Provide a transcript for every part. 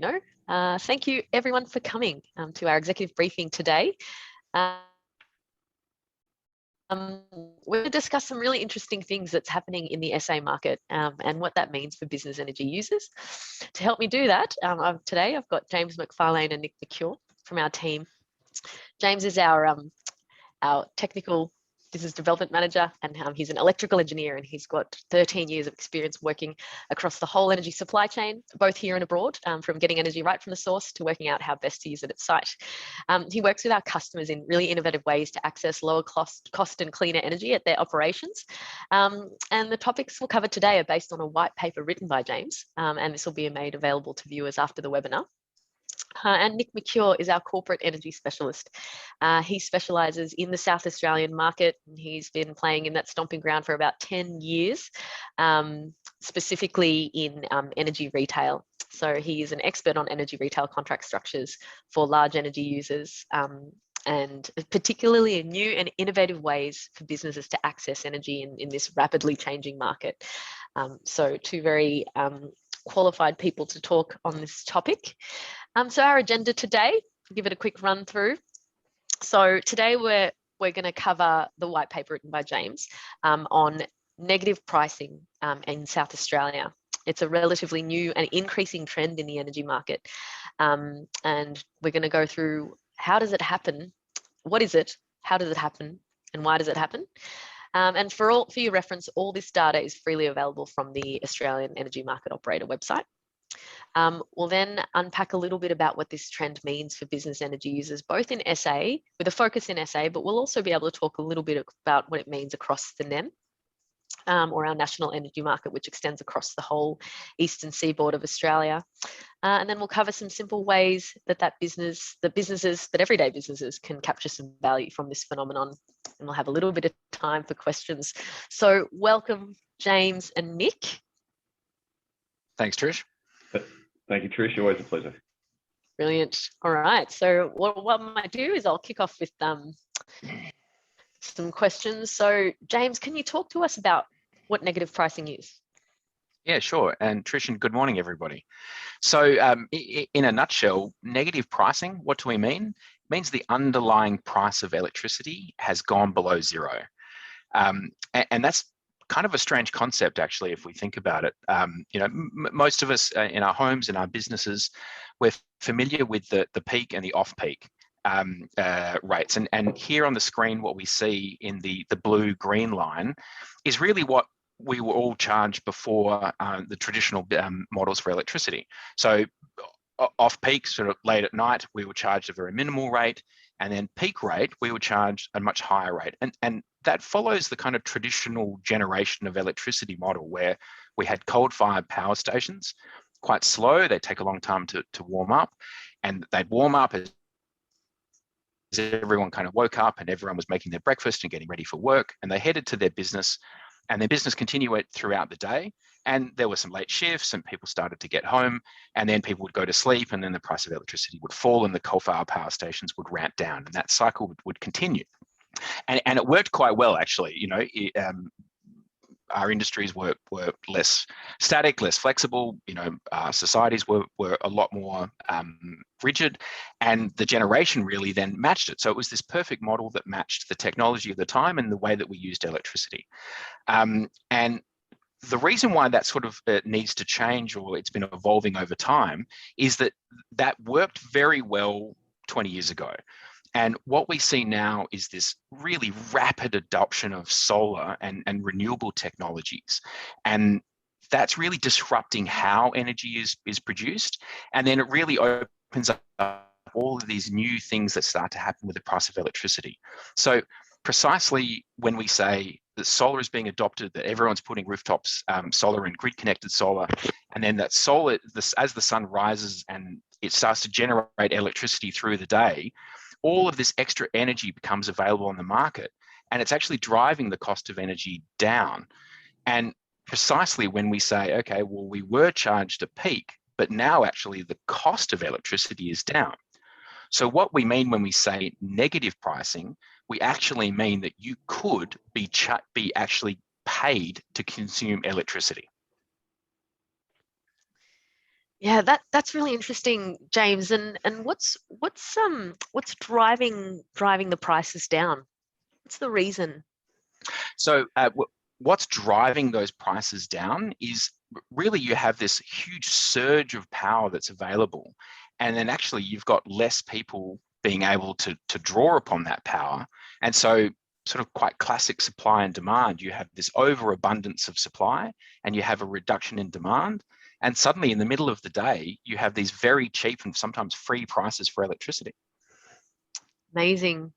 know. Thank you everyone for coming to our executive briefing today. We're going to discuss some really interesting things that's happening in the SA market and what that means for business energy users. To help me do that, today I've got James McFarlane and Nick Mercure from our team. James is our technical business development manager, and he's an electrical engineer, and he's got 13 years of experience working across the whole energy supply chain, both here and abroad, from getting energy right from the source to working out how best to use it at site. He works with our customers in really innovative ways to access lower cost and cleaner energy at their operations. And the topics we'll cover today are based on a white paper written by James, and this will be made available to viewers after the webinar. And Nick Mercure is our corporate energy specialist. He specialises in the South Australian market, and he's been playing in that stomping ground for about 10 years, specifically in energy retail. So he is an expert on energy retail contract structures for large energy users, and particularly in new and innovative ways for businesses to access energy in this rapidly changing market. So two very qualified people to talk on this topic. So our agenda today, I'll give it a quick run through. So today we're going to cover the white paper written by James on negative pricing in South Australia. It's a relatively new and increasing trend in the energy market. And we're going to go through how does it happen? What is it? How does it happen? And why does it happen? And for your reference, all this data is freely available from the Australian Energy Market Operator website. We'll then unpack a little bit about what this trend means for business energy users, both in SA, with a focus in SA, but we'll also be able to talk a little bit about what it means across the NEM, or our national energy market, which extends across the whole eastern seaboard of Australia. And then we'll cover some simple ways that everyday businesses can capture some value from this phenomenon. And we'll have a little bit of time for questions. So welcome, James and Nick. Thanks, Trish. Thank you, Trish. Always a pleasure. Brilliant. All right. So what I might do is I'll kick off with some questions. So James, can you talk to us about what negative pricing is? Yeah, sure. And Trish, and good morning, everybody. So in a nutshell, negative pricing, what do we mean? It means the underlying price of electricity has gone below zero. And that's kind of a strange concept, actually, if we think about it. Most of us in our homes, in our businesses, we're familiar with the peak and the off-peak rates. And here on the screen, what we see in the blue-green line is really what we were all charged before the traditional models for electricity. So off-peak, sort of late at night, we were charged a very minimal rate, and then peak rate, we were charged a much higher rate. And that follows the kind of traditional generation of electricity model where we had coal-fired power stations, quite slow, they take a long time to warm up, and they'd warm up as everyone kind of woke up and everyone was making their breakfast and getting ready for work, and they headed to their business, and their business continued throughout the day. And there were some late shifts and people started to get home, and then people would go to sleep, and then the price of electricity would fall and the coal-fired power stations would ramp down, and that cycle would continue. And it worked quite well, actually. Our industries were less static, less flexible. Societies were a lot more rigid, and the generation really then matched it. So it was this perfect model that matched the technology of the time and the way that we used electricity. And the reason why that sort of needs to change, or it's been evolving over time, is that worked very well 20 years ago. And what we see now is this really rapid adoption of solar and renewable technologies. And that's really disrupting how energy is produced. And then it really opens up all of these new things that start to happen with the price of electricity. So precisely when we say that solar is being adopted, that everyone's putting rooftops solar and grid connected solar, and then that solar, as the sun rises and it starts to generate electricity through the day, all of this extra energy becomes available on the market, and it's actually driving the cost of energy down. And precisely when we say, okay, well, we were charged a peak, but now actually the cost of electricity is down. So what we mean when we say negative pricing, we actually mean that you could be actually paid to consume electricity. Yeah, that's really interesting, James. And what's driving the prices down? What's the reason? So what's driving those prices down is really you have this huge surge of power that's available, and then actually you've got less people being able to draw upon that power. And so sort of quite classic supply and demand, you have this overabundance of supply and you have a reduction in demand. And suddenly in the middle of the day, you have these very cheap and sometimes free prices for electricity. Amazing.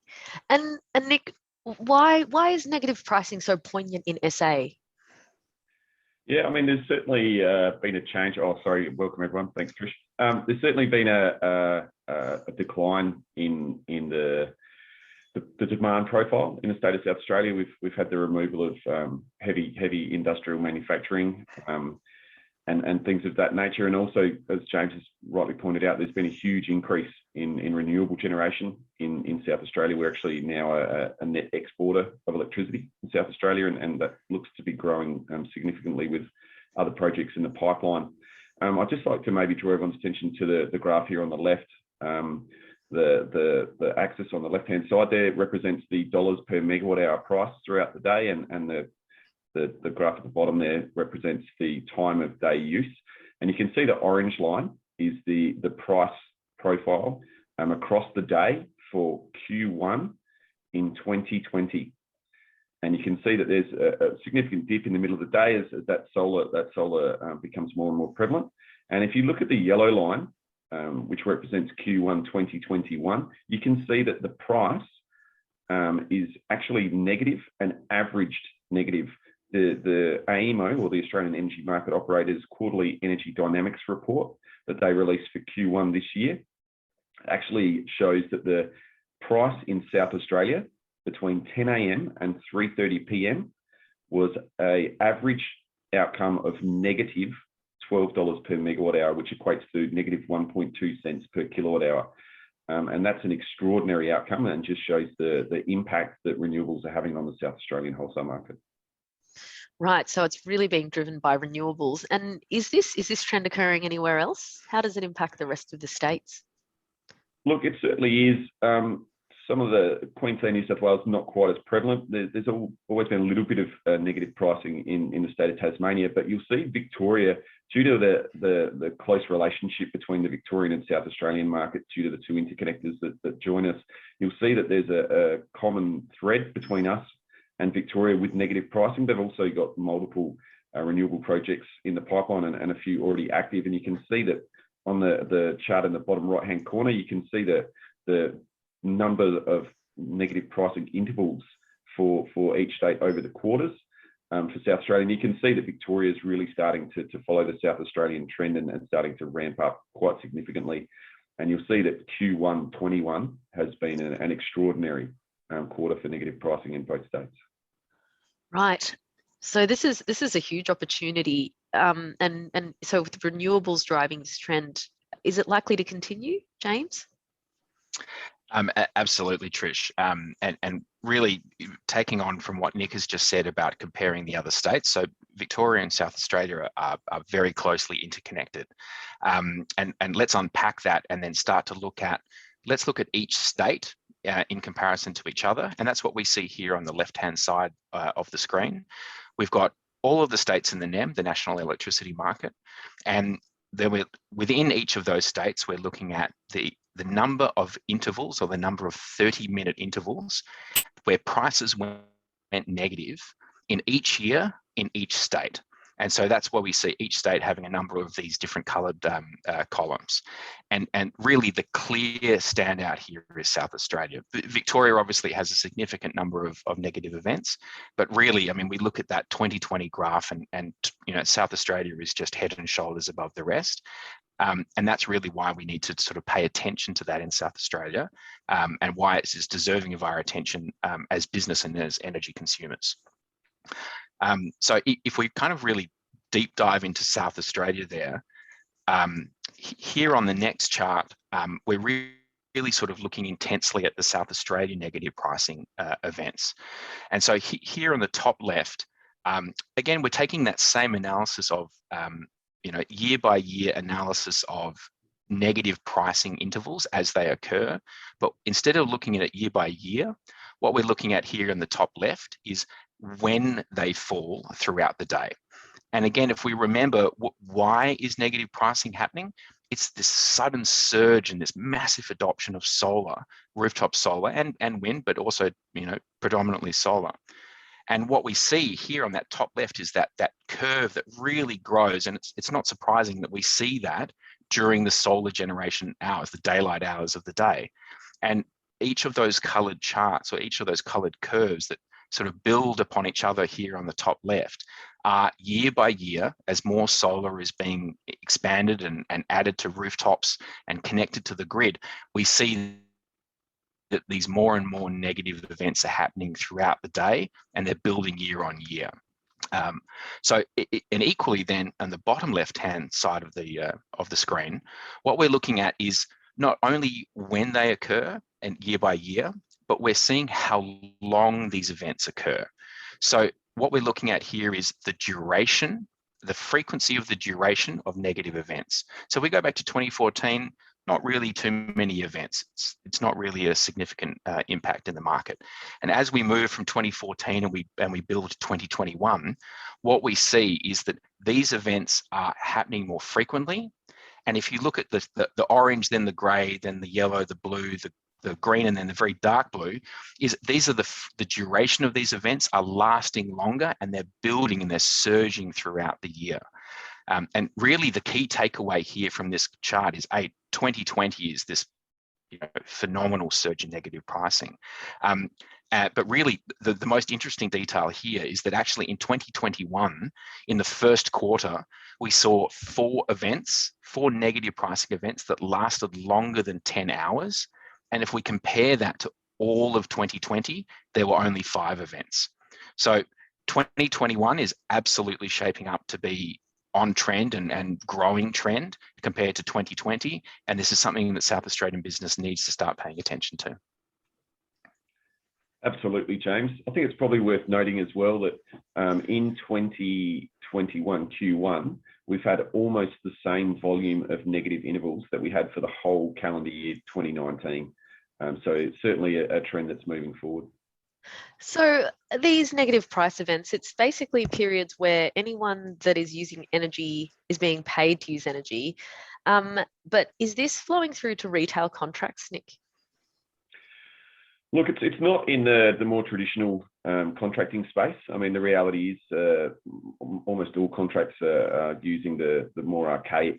And Nick, why is negative pricing so poignant in SA? Yeah, I mean, there's certainly been a change. Oh, sorry. Welcome, everyone. Thanks, Trish. There's certainly been a decline in the demand profile in the state of South Australia. We've had the removal of heavy industrial manufacturing and things of that nature. And also, as James has rightly pointed out, there's been a huge increase in renewable generation in South Australia. We're actually now a net exporter of electricity in South Australia, and that looks to be growing significantly with other projects in the pipeline. I'd just like to maybe draw everyone's attention to the graph here on the left. The axis on the left-hand side there represents the dollars per megawatt hour price throughout the day, and the graph at the bottom there represents the time of day use. And you can see the orange line is the price profile across the day for Q1 in 2020. And you can see that there's a significant dip in the middle of the day as that solar becomes more and more prevalent. And if you look at the yellow line, which represents Q1 2021, you can see that the price is actually negative and averaged negative. The AEMO, or the Australian Energy Market Operators Quarterly Energy Dynamics Report that they released for Q1 this year, actually shows that the price in South Australia between 10 a.m. and 3:30 p.m. was an average outcome of negative $12 per megawatt hour, which equates to negative 1.2 cents per kilowatt hour. And that's an extraordinary outcome and just shows the impact that renewables are having on the South Australian wholesale market. Right, so it's really being driven by renewables. And is this trend occurring anywhere else? How does it impact the rest of the states? Look, it certainly is. Some of the Queensland, New South Wales, not quite as prevalent. There's always been a little bit of negative pricing in the state of Tasmania, but you'll see Victoria, due to the close relationship between the Victorian and South Australian markets, due to the two interconnectors that join us, you'll see that there's a common thread between us and Victoria with negative pricing. They've also got multiple renewable projects in the pipeline and a few already active. And you can see that on the chart in the bottom right-hand corner, you can see the number of negative pricing intervals for each state over the quarters for South Australia. And you can see that Victoria is really starting to follow the South Australian trend and starting to ramp up quite significantly. And you'll see that Q1 21 has been an extraordinary quarter for negative pricing in both states. Right. So this is a huge opportunity. And so with renewables driving this trend, is it likely to continue, James? Absolutely, Trish. And really taking on from what Nick has just said about comparing the other states. So Victoria and South Australia are very closely interconnected. And let's unpack that and then start to look at each state in comparison to each other. And that's what we see here on the left-hand side of the screen. We've got all of the states in the NEM, the National Electricity Market. And then within each of those states, we're looking at the number of intervals, or the number of 30-minute intervals where prices went negative in each year in each state. And so that's where we see each state having a number of these different coloured columns. And really the clear standout here is South Australia. Victoria obviously has a significant number of negative events, but really, I mean, we look at that 2020 graph and you know, South Australia is just head and shoulders above the rest. And that's really why we need to sort of pay attention to that in South Australia, and why it's just deserving of our attention as business and as energy consumers. So if we kind of really deep dive into South Australia there, here on the next chart, we're really sort of looking intensely at the South Australia negative pricing events. And so here on the top left, again, we're taking that same analysis of year by year analysis of negative pricing intervals as they occur. But instead of looking at it year by year, what we're looking at here in the top left is when they fall throughout the day. And again, if we remember, why is negative pricing happening? It's this sudden surge and this massive adoption of solar, rooftop solar and wind, but also, predominantly solar. And what we see here on that top left is that curve that really grows. And it's not surprising that we see that during the solar generation hours, the daylight hours of the day. And each of those colored charts, or each of those colored curves that sort of build upon each other here on the top left, are year by year, as more solar is being expanded and added to rooftops and connected to the grid, we see that these more and more negative events are happening throughout the day, and they're building year on year. And equally then, on the bottom left-hand side of the screen, what we're looking at is not only when they occur and year by year, but we're seeing how long these events occur. So what we're looking at here is the duration, the frequency of the duration of negative events. So we go back to 2014, not really too many events. It's not really a significant impact in the market. And as we move from 2014 and we build to 2021, what we see is that these events are happening more frequently. And if you look at the orange, then the gray, then the yellow, the blue, the green, and then the very dark blue, is these are the duration of these events are lasting longer, and they're building and they're surging throughout the year. And really the key takeaway here from this chart is 2020 is this phenomenal surge in negative pricing. But really the most interesting detail here is that actually in 2021, in the first quarter, we saw four negative pricing events that lasted longer than 10 hours. And if we compare that to all of 2020, there were only 5 events. So 2021 is absolutely shaping up to be on trend and growing trend compared to 2020. And this is something that South Australian business needs to start paying attention to. Absolutely, James. I think it's probably worth noting as well that in 2021 Q1, we've had almost the same volume of negative intervals that we had for the whole calendar year 2019. So it's certainly a trend that's moving forward. So these negative price events, it's basically periods where anyone that is using energy is being paid to use energy. But is this flowing through to retail contracts, Nick? Look, it's not in the more traditional contracting space. I mean, the reality is almost all contracts are using the more archaic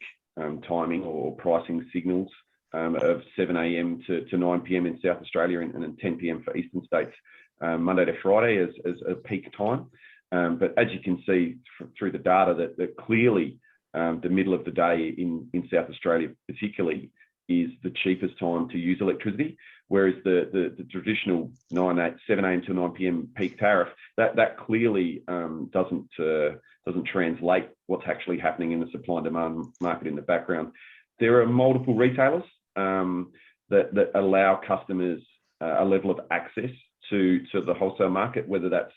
timing or pricing signals of 7 a.m. to 9 p.m. in South Australia and then 10 p.m. for Eastern states, Monday to Friday as a peak time. But as you can see through the data, that clearly the middle of the day in South Australia particularly is the cheapest time to use electricity, whereas the traditional 7 a.m. to 9 p.m. peak tariff, that clearly doesn't translate what's actually happening in the supply and demand market in the background. There are multiple retailers that allow customers a level of access to the wholesale market, whether that's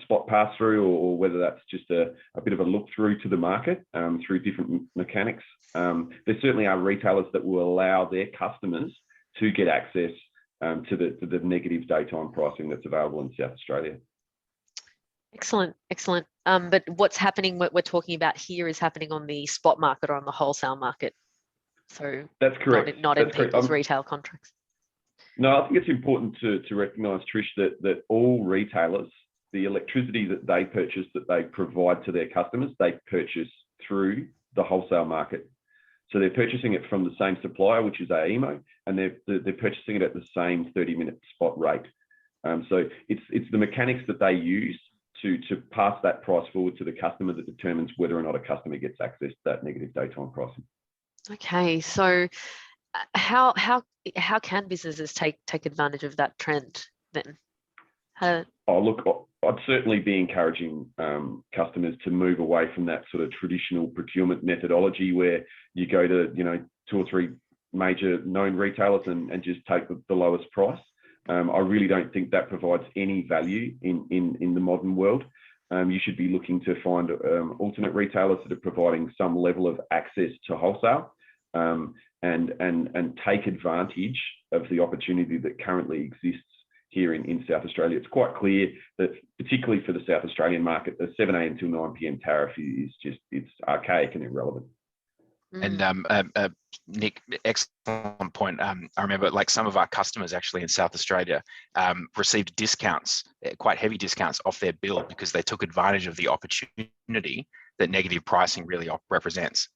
spot pass through or whether that's just a bit of a look through to the market through different mechanics. There certainly are retailers that will allow their customers to get access to the negative daytime pricing that's available in South Australia. Excellent. But what's happening, what we're talking about here, is happening on the spot market or on the wholesale market. So that's correct. Not in people's retail contracts. No, I think it's important to recognise, Trish, that all retailers, the electricity that they purchase, that they provide to their customers, they purchase through the wholesale market. So they're purchasing it from the same supplier, which is AEMO, and they're purchasing it at the same 30-minute spot rate. So it's the mechanics that they use to pass that price forward to the customer that determines whether or not a customer gets access to that negative daytime pricing. Okay, so how can businesses take advantage of that trend then? Look, I'd certainly be encouraging customers to move away from that sort of traditional procurement methodology where you go to 2 or 3 major known retailers and just take the lowest price. I really don't think that provides any value in the modern world. you should be looking to find alternate retailers that are providing some level of access to wholesale, and take advantage of the opportunity that currently exists here in South Australia. It's quite clear that, particularly for the South Australian market, the 7 a.m. till 9 p.m. tariff is it's archaic and irrelevant. And Nick, excellent point. I remember like some of our customers actually in South Australia received discounts, quite heavy discounts off their bill because they took advantage of the opportunity that negative pricing really represents.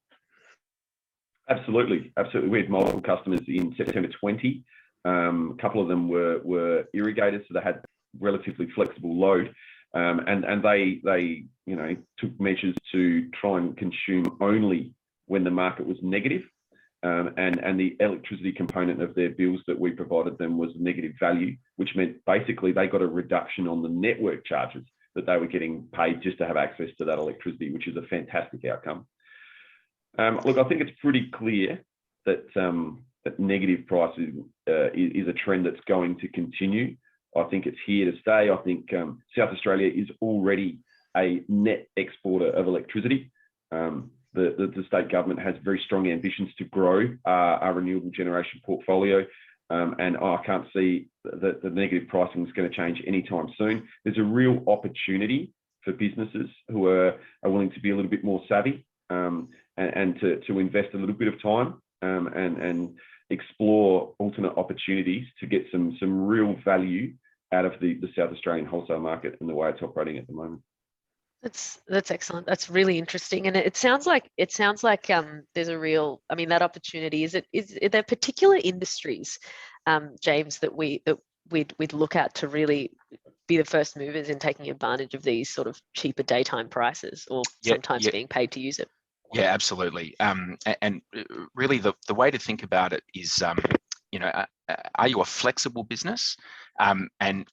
Absolutely. We had multiple customers in September 20. A couple of them were irrigators, so they had relatively flexible load, and they took measures to try and consume only when the market was negative, and the electricity component of their bills that we provided them was negative value, which meant basically they got a reduction on the network charges that they were getting paid just to have access to that electricity, which is a fantastic outcome. Look, I think it's pretty clear that that negative pricing is a trend that's going to continue. I think it's here to stay. I think South Australia is already a net exporter of electricity. The state government has very strong ambitions to grow our renewable generation portfolio, and I can't see that the negative pricing is going to change anytime soon. There's a real opportunity for businesses who are willing to be a little bit more savvy, and to invest a little bit of time and explore alternate opportunities to get some real value out of the South Australian wholesale market and the way it's operating at the moment. That's excellent. That's really interesting, and it sounds like there's a real, I mean, that opportunity. Is there particular industries, James, that we'd look at to really be the first movers in taking advantage of these sort of cheaper daytime prices, or sometimes being paid to use it? Yeah, absolutely. And really, the way to think about it is, are you a flexible business, and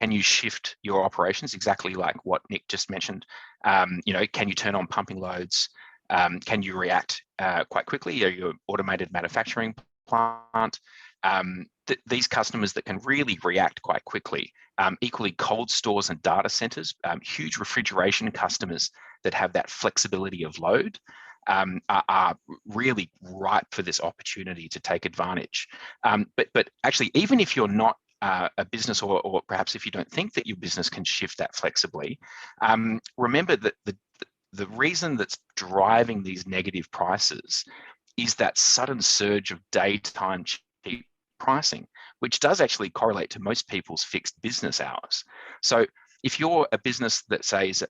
can you shift your operations exactly like what Nick just mentioned? Can you turn on pumping loads? Can you react quite quickly? Are you an automated manufacturing plant? These customers that can really react quite quickly. Equally, cold stores and data centers, huge refrigeration customers that have that flexibility of load, are really ripe for this opportunity to take advantage. But actually, even if you're not a business, or perhaps if you don't think that your business can shift that flexibly, remember that the reason that's driving these negative prices is that sudden surge of daytime cheap pricing, which does actually correlate to most people's fixed business hours. So if you're a business that says,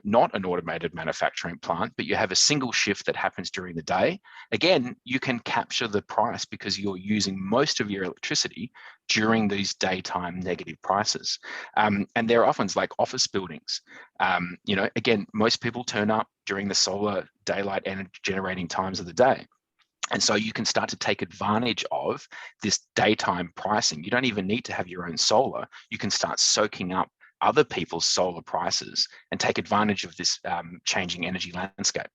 not an automated manufacturing plant, but you have a single shift that happens during the day, again, you can capture the price because you're using most of your electricity during these daytime negative prices. And there are often like office buildings. Again, most people turn up during the solar daylight energy generating times of the day. And so you can start to take advantage of this daytime pricing. You don't even need to have your own solar. You can start soaking up other people's solar prices and take advantage of this changing energy landscape.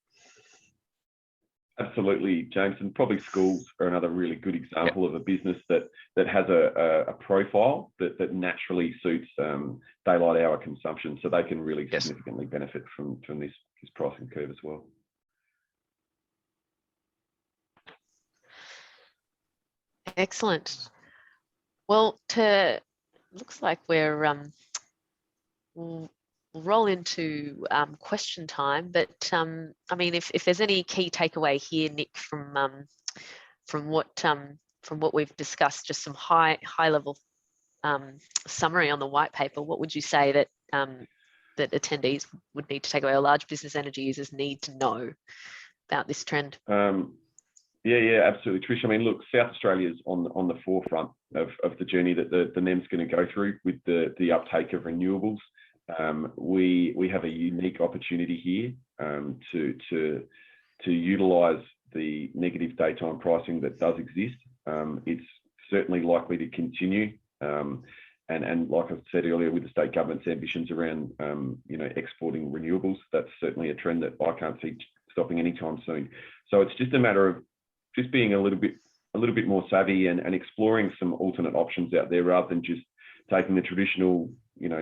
Absolutely, James, and probably schools are another really good example of a business that has a profile that naturally suits daylight hour consumption, so they can really significantly benefit from this pricing curve as well. Excellent. Well, looks like we'll roll into question time, but I mean, if there's any key takeaway here, Nick, from what we've discussed, just some high level summary on the white paper, what would you say that that attendees would need to take away, or large business energy users need to know about this trend? Yeah, absolutely, Trish. I mean, look, South Australia is on the forefront of the journey that the NEM's going to go through with the uptake of renewables. We have a unique opportunity here to utilise the negative daytime pricing that does exist. It's certainly likely to continue, and like I said earlier, with the state government's ambitions around exporting renewables, that's certainly a trend that I can't see stopping anytime soon. So it's just a matter of just being a little bit more savvy and exploring some alternate options out there, rather than just taking the traditional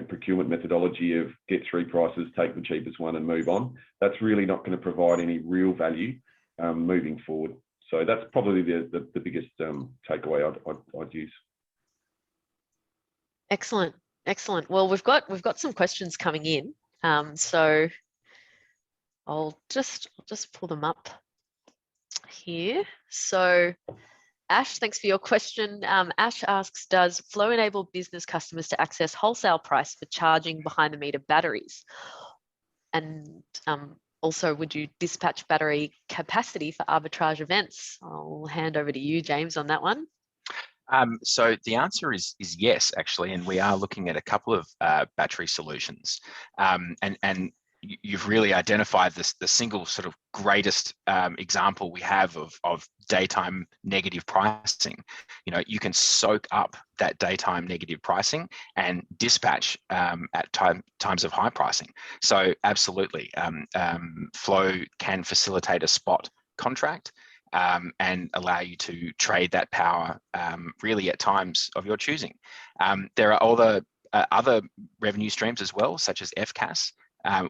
procurement methodology of get 3 prices, take the cheapest one and move on. That's really not going to provide any real value moving forward. So that's probably the biggest takeaway I'd use. Excellent. Well, we've got some questions coming in. So I'll just pull them up here. So Ash, thanks for your question. Ash asks, does Flow enable business customers to access wholesale price for charging behind the meter batteries? And also, would you dispatch battery capacity for arbitrage events? I'll hand over to you, James, on that one. So the answer is yes, actually, and we are looking at a couple of battery solutions. And you've really identified the single sort of greatest example we have of daytime negative pricing. You can soak up that daytime negative pricing and dispatch at times of high pricing. So absolutely, Flow can facilitate a spot contract and allow you to trade that power really at times of your choosing. There are other revenue streams as well, such as FCAS,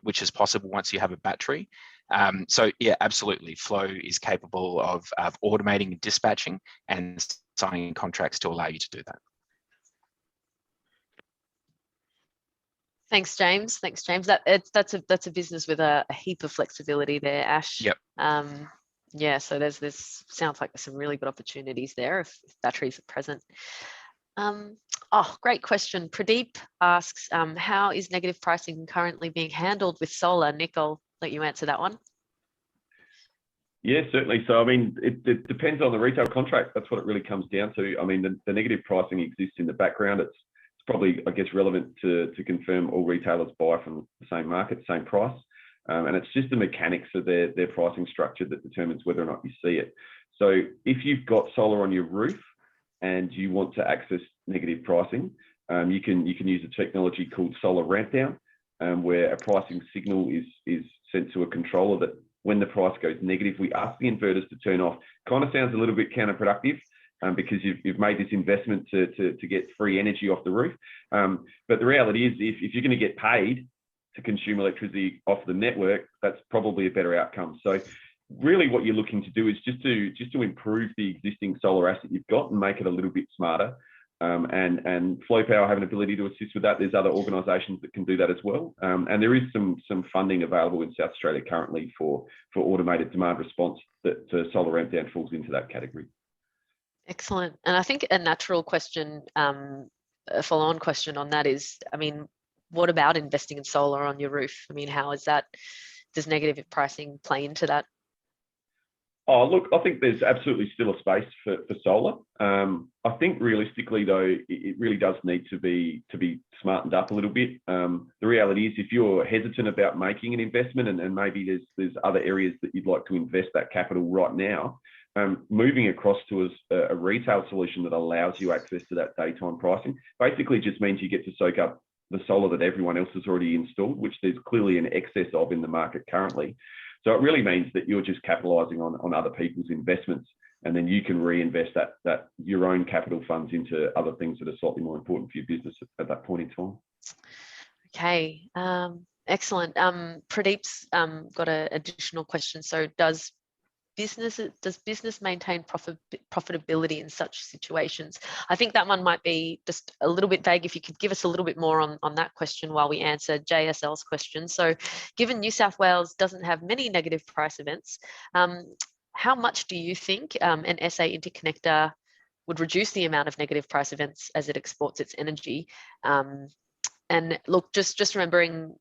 which is possible once you have a battery. So yeah, absolutely. Flow is capable of automating and dispatching and signing contracts to allow you to do that. Thanks, James. That's a business with a heap of flexibility there, Ash. Yep. Yeah, so sounds like there's some really good opportunities there if batteries are present. Great question. Pradeep asks, how is negative pricing currently being handled with solar? Nick, I'll let you answer that one. Yeah, certainly. So, I mean, it depends on the retail contract. That's what it really comes down to. I mean, the negative pricing exists in the background. It's probably, I guess, relevant to confirm all retailers buy from the same market, same price. And it's just the mechanics of their pricing structure that determines whether or not you see it. So if you've got solar on your roof and you want to access negative pricing, you can use a technology called solar ramp down, where a pricing signal is sent to a controller that when the price goes negative, we ask the inverters to turn off. Kind of sounds a little bit counterproductive because you've made this investment to get free energy off the roof. But the reality is, if you're going to get paid to consume electricity off the network, that's probably a better outcome. So really what you're looking to do is just to improve the existing solar asset you've got and make it a little bit smarter. And Flow Power have an ability to assist with that. There's other organisations that can do that as well. And there is some funding available in South Australia currently for automated demand response that solar ramp down falls into that category. Excellent. And I think a natural question, a follow-on question on that is, I mean, what about investing in solar on your roof? I mean, how is that? Does negative pricing play into that? Oh, look, I think there's absolutely still a space for solar. I think realistically, though, it really does need to be smartened up a little bit. The reality is, if you're hesitant about making an investment and maybe there's other areas that you'd like to invest that capital right now, moving across to a retail solution that allows you access to that daytime pricing basically just means you get to soak up the solar that everyone else has already installed, which there's clearly an excess of in the market currently. So it really means that you're just capitalising on other people's investments, and then you can reinvest that your own capital funds into other things that are slightly more important for your business at that point in time. Okay, excellent. Pradeep's got an additional question. So does business maintain profitability in such situations? I think that one might be just a little bit vague. If you could give us a little bit more on that question while we answer JSL's question. So given New South Wales doesn't have many negative price events, how much do you think an SA interconnector would reduce the amount of negative price events as it exports its energy? And look, just remembering,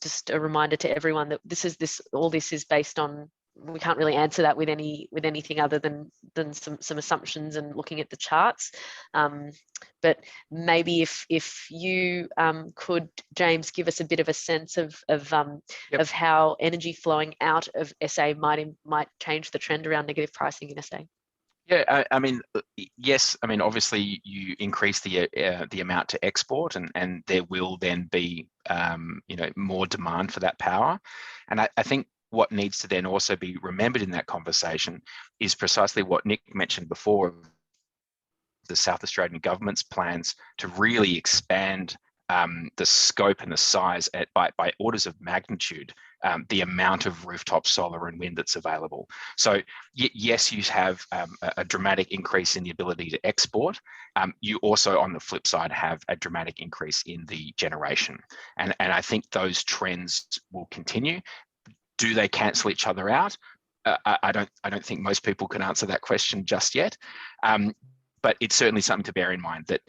just a reminder to everyone that all this is based on, we can't really answer that with anything other than some assumptions and looking at the charts. But maybe if you could, James, give us a bit of a sense of how energy flowing out of SA might change the trend around negative pricing in SA. Yeah, I mean, yes. I mean, obviously, you increase the amount to export, and there will then be more demand for that power. And I think what needs to then also be remembered in that conversation is precisely what Nick mentioned before, the South Australian government's plans to really expand the scope and the size by orders of magnitude, the amount of rooftop solar and wind that's available. So yes, you have a dramatic increase in the ability to export. You also, on the flip side, have a dramatic increase in the generation. And I think those trends will continue. Do they cancel each other out? I don't think most people can answer that question just yet. But it's certainly something to bear in mind that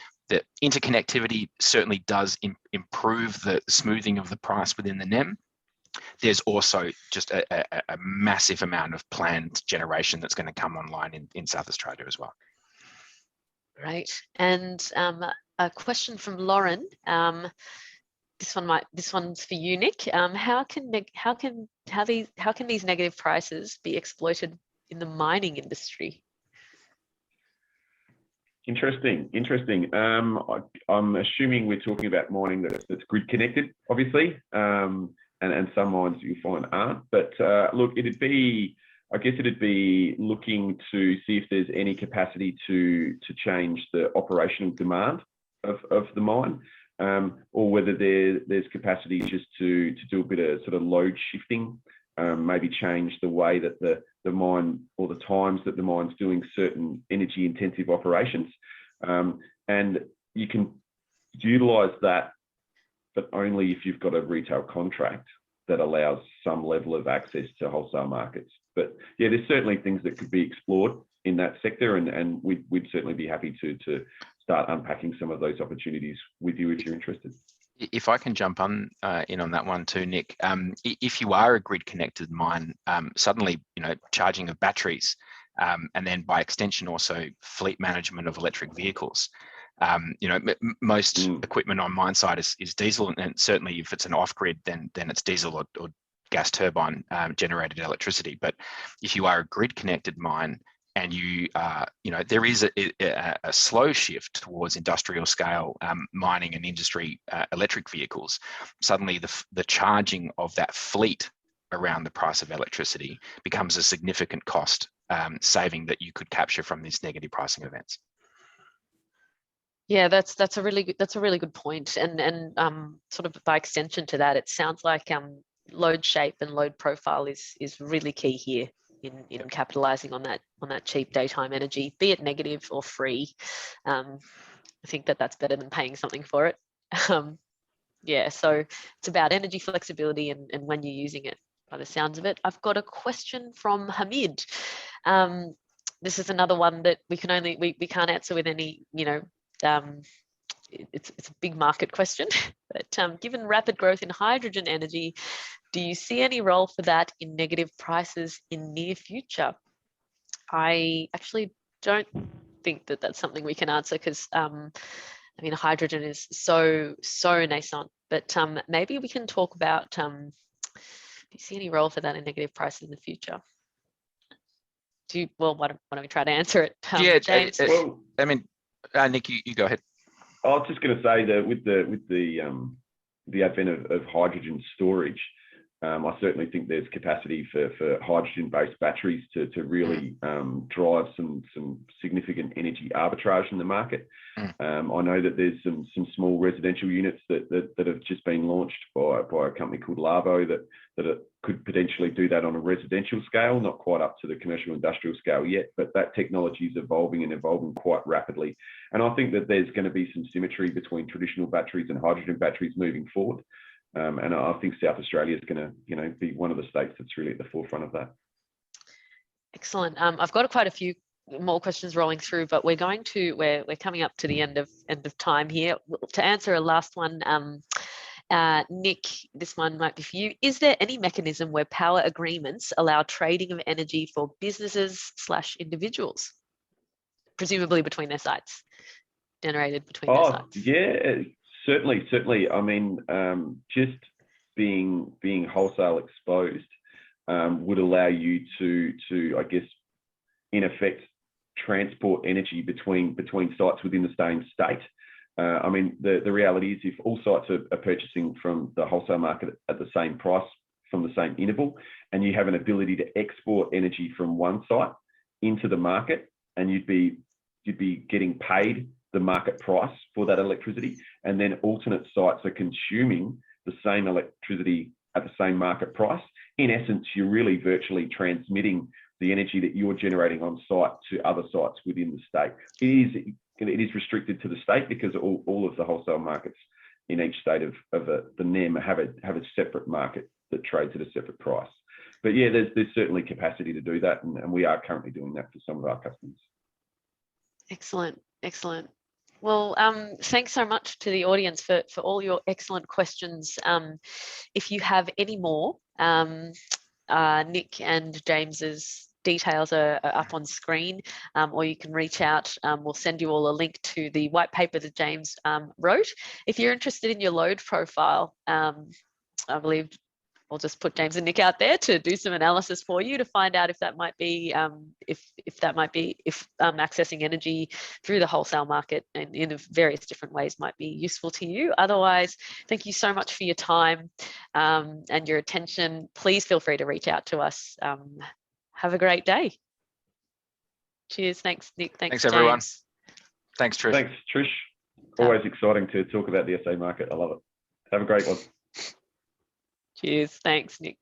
interconnectivity certainly does improve the smoothing of the price within the NEM. There's also just a massive amount of planned generation that's going to come online in South Australia as well. Right. And a question from Lauren. This one's for you, Nick. How can these negative prices be exploited in the mining industry? Interesting. I'm assuming we're talking about mining that's grid connected, obviously, and some mines you find aren't. But look, it'd be looking to see if there's any capacity to change the operational demand of the mine, or whether there's capacity just to do a bit of sort of load shifting, maybe change the way that the mine, or the times that the mine's doing certain energy intensive operations. And you can utilize that, but only if you've got a retail contract that allows some level of access to wholesale markets. But yeah, there's certainly things that could be explored in that sector, and we'd certainly be happy to start unpacking some of those opportunities with you if you're interested. If I can jump in on that one too, Nick. If you are a grid connected mine, suddenly charging of batteries, and then by extension also fleet management of electric vehicles. Most equipment on mine site is diesel, and certainly if it's an off grid, then it's diesel or gas turbine generated electricity. But if you are a grid connected mine, and there is a slow shift towards industrial scale mining and industry electric vehicles, suddenly the charging of that fleet around the price of electricity becomes a significant cost saving that you could capture from these negative pricing events. Yeah, that's a really good point, and sort of by extension to that, it sounds like load shape and load profile is really key here in capitalizing on that cheap daytime energy, be it negative or free. I think that's better than paying something for it. Yeah, so it's about energy flexibility and when you're using it, by the sounds of it. I've got a question from Hamid. This is another one that we can't answer with any, it's a big market question, but given rapid growth in hydrogen energy, do you see any role for that in negative prices in near future? I actually don't think that's something we can answer, because hydrogen is so nascent, but maybe we can talk about, do you see any role for that in negative prices in the future? Why don't we try to answer it? James? Nick, you go ahead. I was just going to say that with the advent of hydrogen storage, I certainly think there's capacity for hydrogen-based batteries to really drive some significant energy arbitrage in the market. I know that there's some small residential units that have just been launched by a company called Larvo that could potentially do that on a residential scale, not quite up to the commercial industrial scale yet, but that technology is evolving quite rapidly. And I think that there's going to be some symmetry between traditional batteries and hydrogen batteries moving forward. And I think South Australia is going to, be one of the states that's really at the forefront of that. Excellent. I've got quite a few more questions rolling through, but we're coming up to the end of time here. To answer a last one, Nick, this one might be for you. Is there any mechanism where power agreements allow trading of energy for businesses / individuals, presumably between their sites, generated between their sites? Yeah. Certainly. I mean, just being wholesale exposed would allow you to, I guess, in effect, transport energy between sites within the same state. The reality is, if all sites are purchasing from the wholesale market at the same price from the same interval, and you have an ability to export energy from one site into the market, and you'd be getting paid the market price for that electricity, and then alternate sites are consuming the same electricity at the same market price. In essence, you're really virtually transmitting the energy that you're generating on site to other sites within the state. It is restricted to the state because all of the wholesale markets in each state of the NEM have a separate market that trades at a separate price. But yeah, there's certainly capacity to do that, and we are currently doing that for some of our customers. Excellent, excellent. Well, thanks so much to the audience for all your excellent questions. If you have any more, Nick and James's details are up on screen, or you can reach out. We'll send you all a link to the white paper that James wrote. If you're interested in your load profile, I believe I'll just put James and Nick out there to do some analysis for you to find out if that might be accessing energy through the wholesale market and in various different ways might be useful to you. Otherwise, thank you so much for your time and your attention. Please feel free to reach out to us. Have a great day. Cheers. Thanks, Nick. Thanks, everyone. James. Thanks, Trish. Thanks, Trish. Always exciting to talk about the SA market. I love it. Have a great one. Cheers. Thanks, Nick.